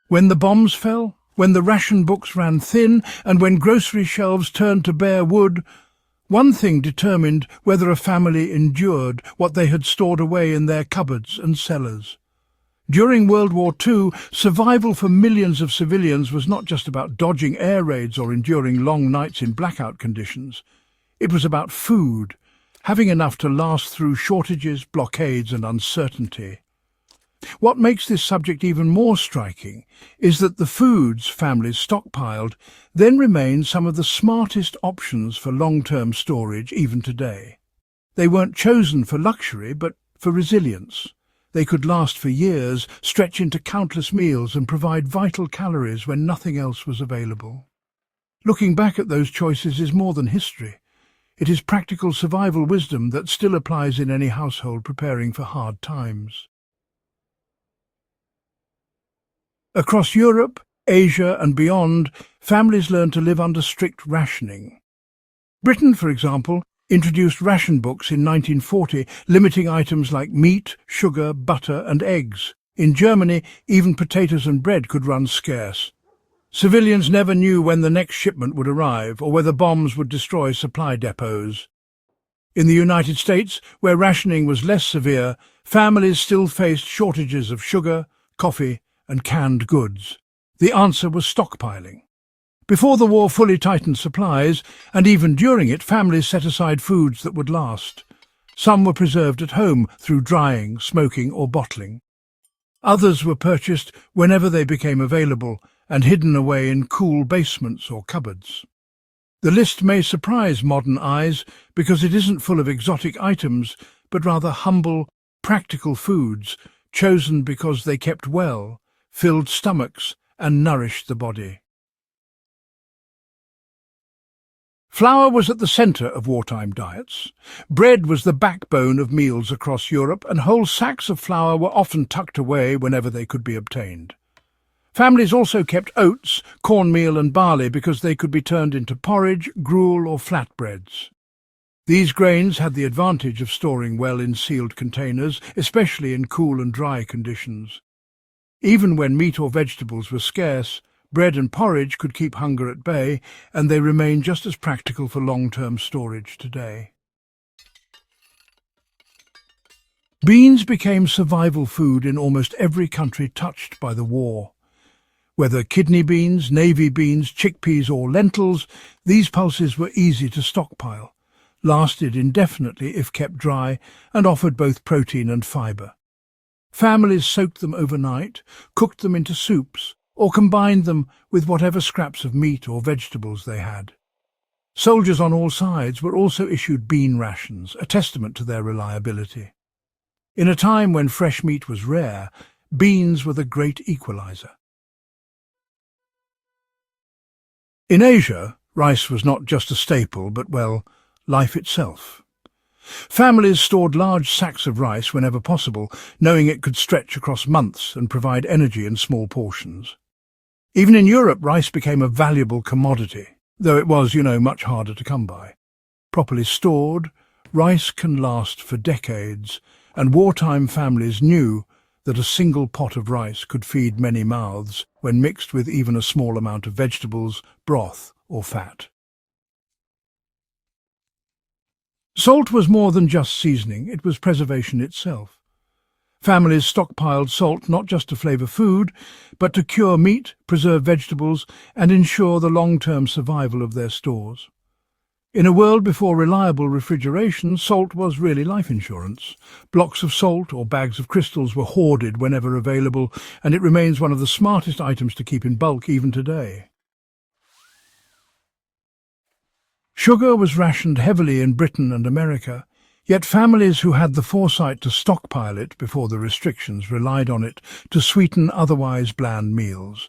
When the bombs fell, when the ration books ran thin, and when grocery shelves turned to bare wood, one thing determined whether a family endured what they had stored away in their cupboards and cellars. During World War II, survival for millions of civilians was not just about dodging air raids or enduring long nights in blackout conditions. It was about food, having enough to last through shortages, blockades and uncertainty. What makes this subject even more striking is that the foods families stockpiled then remain some of the smartest options for long-term storage even today. They weren't chosen for luxury, but for resilience. They could last for years, stretch into countless meals and provide vital calories when nothing else was available. Looking back at those choices is more than history. It is practical survival wisdom that still applies in any household preparing for hard times. Across Europe, Asia and beyond, families learned to live under strict rationing. Britain, for example, introduced ration books in 1940, limiting items like meat, sugar, butter and eggs. In Germany, even potatoes and bread could run scarce. Civilians never knew when the next shipment would arrive or whether bombs would destroy supply depots. In the United States, where rationing was less severe, families still faced shortages of sugar, coffee and canned goods. The answer was stockpiling. Before the war fully tightened supplies, and even during it, families set aside foods that would last. Some were preserved at home through drying, smoking or bottling. Others were purchased whenever they became available and hidden away in cool basements or cupboards. The list may surprise modern eyes because it isn't full of exotic items, but rather humble, practical foods chosen because they kept well, filled stomachs and nourished the body. Flour was at the centre of wartime diets. Bread was the backbone of meals across Europe, and whole sacks of flour were often tucked away whenever they could be obtained. Families also kept oats, cornmeal and barley because they could be turned into porridge, gruel or flatbreads. These grains had the advantage of storing well in sealed containers, especially in cool and dry conditions. Even when meat or vegetables were scarce, bread and porridge could keep hunger at bay, and they remain just as practical for long-term storage today. Beans became survival food in almost every country touched by the war. Whether kidney beans, navy beans, chickpeas or lentils, these pulses were easy to stockpile, lasted indefinitely if kept dry, and offered both protein and fibre. Families soaked them overnight, cooked them into soups, or combined them with whatever scraps of meat or vegetables they had. Soldiers on all sides were also issued bean rations, a testament to their reliability. In a time when fresh meat was rare, beans were the great equalizer. In Asia, rice was not just a staple, but, well, life itself. Families stored large sacks of rice whenever possible, knowing it could stretch across months and provide energy in small portions. Even in Europe, rice became a valuable commodity, though it was, much harder to come by. Properly stored, rice can last for decades, and wartime families knew that a single pot of rice could feed many mouths when mixed with even a small amount of vegetables, broth or fat. Salt was more than just seasoning, it was preservation itself. Families stockpiled salt not just to flavour food, but to cure meat, preserve vegetables, and ensure the long-term survival of their stores. In a world before reliable refrigeration, salt was really life insurance. Blocks of salt or bags of crystals were hoarded whenever available, and it remains one of the smartest items to keep in bulk even today. Sugar was rationed heavily in Britain and America, yet families who had the foresight to stockpile it before the restrictions relied on it to sweeten otherwise bland meals.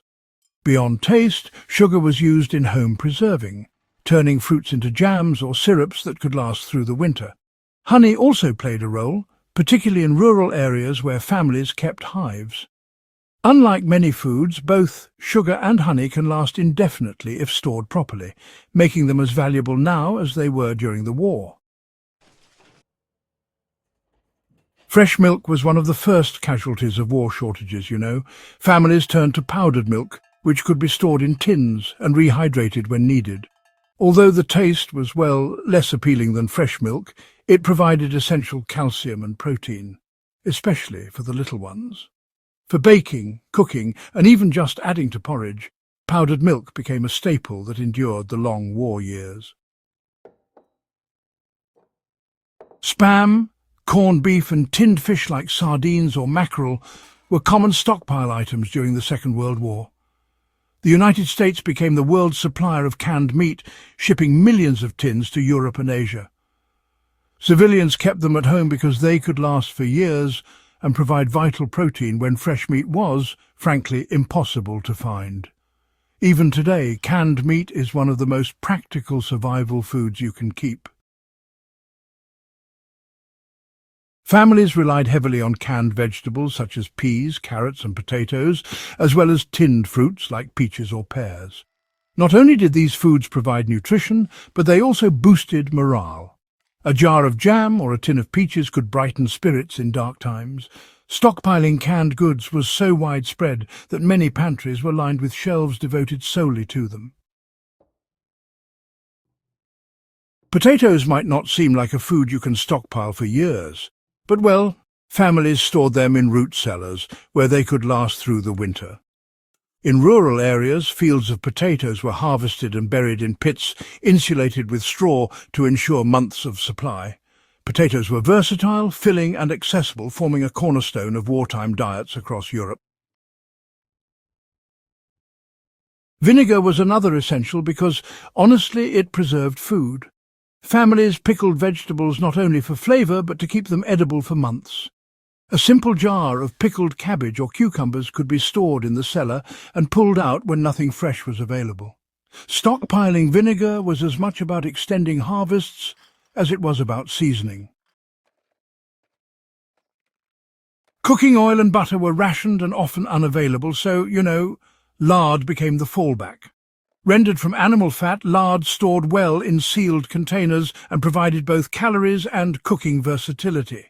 Beyond taste, sugar was used in home preserving, turning fruits into jams or syrups that could last through the winter. Honey also played a role, particularly in rural areas where families kept hives. Unlike many foods, both sugar and honey can last indefinitely if stored properly, making them as valuable now as they were during the war. Fresh milk was one of the first casualties of war shortages, you know. Families turned to powdered milk, which could be stored in tins and rehydrated when needed. Although the taste was, well, less appealing than fresh milk, it provided essential calcium and protein, especially for the little ones. For baking, cooking, and even just adding to porridge, powdered milk became a staple that endured the long war years. Spam, corned beef and tinned fish like sardines or mackerel were common stockpile items during the Second World War. The United States became the world's supplier of canned meat, shipping millions of tins to Europe and Asia. Civilians kept them at home because they could last for years and provide vital protein when fresh meat was, frankly, impossible to find. Even today, canned meat is one of the most practical survival foods you can keep. Families relied heavily on canned vegetables such as peas, carrots and potatoes, as well as tinned fruits like peaches or pears. Not only did these foods provide nutrition, but they also boosted morale. A jar of jam or a tin of peaches could brighten spirits in dark times. Stockpiling canned goods was so widespread that many pantries were lined with shelves devoted solely to them. Potatoes might not seem like a food you can stockpile for years. But, well, families stored them in root cellars, where they could last through the winter. In rural areas, fields of potatoes were harvested and buried in pits insulated with straw to ensure months of supply. Potatoes were versatile, filling and accessible, forming a cornerstone of wartime diets across Europe. Vinegar was another essential because, honestly, it preserved food. Families pickled vegetables not only for flavour but to keep them edible for months. A simple jar of pickled cabbage or cucumbers could be stored in the cellar and pulled out when nothing fresh was available. Stockpiling vinegar was as much about extending harvests as it was about seasoning. Cooking oil and butter were rationed and often unavailable, so, lard became the fallback. Rendered from animal fat, lard stored well in sealed containers and provided both calories and cooking versatility.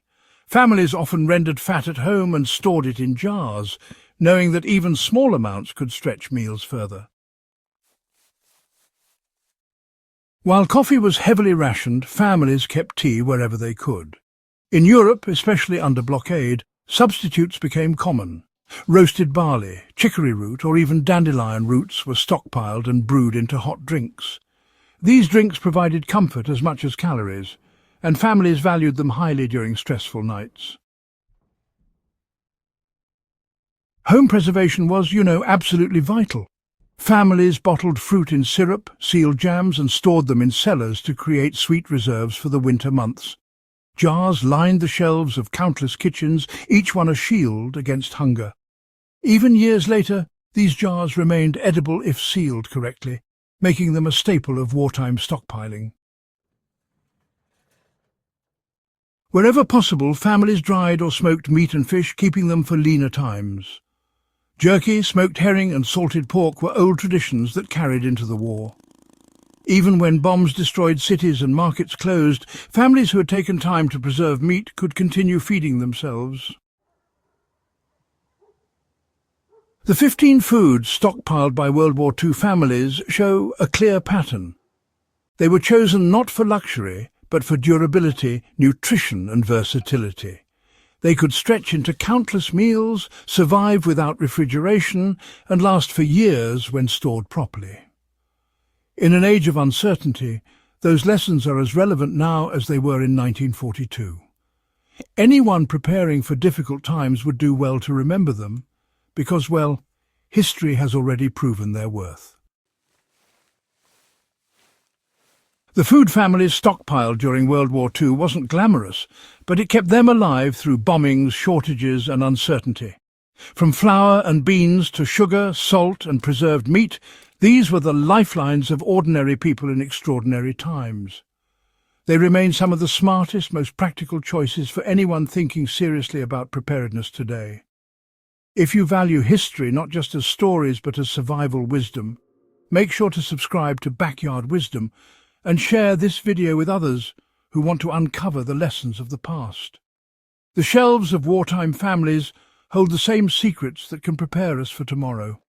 Families often rendered fat at home and stored it in jars, knowing that even small amounts could stretch meals further. While coffee was heavily rationed, families kept tea wherever they could. In Europe, especially under blockade, substitutes became common. Roasted barley, chicory root or even dandelion roots were stockpiled and brewed into hot drinks. These drinks provided comfort as much as calories, and families valued them highly during stressful nights. Home preservation was, absolutely vital. Families bottled fruit in syrup, sealed jams and stored them in cellars to create sweet reserves for the winter months. Jars lined the shelves of countless kitchens, each one a shield against hunger. Even years later, these jars remained edible if sealed correctly, making them a staple of wartime stockpiling. Wherever possible, families dried or smoked meat and fish, keeping them for leaner times. Jerky, smoked herring and salted pork were old traditions that carried into the war. Even when bombs destroyed cities and markets closed, families who had taken time to preserve meat could continue feeding themselves. The 15 foods stockpiled by World War II families show a clear pattern. They were chosen not for luxury, but for durability, nutrition and versatility. They could stretch into countless meals, survive without refrigeration, and last for years when stored properly. In an age of uncertainty, those lessons are as relevant now as they were in 1942. Anyone preparing for difficult times would do well to remember them, because, well, history has already proven their worth. The food families stockpiled during World War II wasn't glamorous, but it kept them alive through bombings, shortages and uncertainty. From flour and beans to sugar, salt and preserved meat, these were the lifelines of ordinary people in extraordinary times. They remain some of the smartest, most practical choices for anyone thinking seriously about preparedness today. If you value history not just as stories but as survival wisdom, make sure to subscribe to Backyard Wisdom and share this video with others who want to uncover the lessons of the past. The shelves of wartime families hold the same secrets that can prepare us for tomorrow.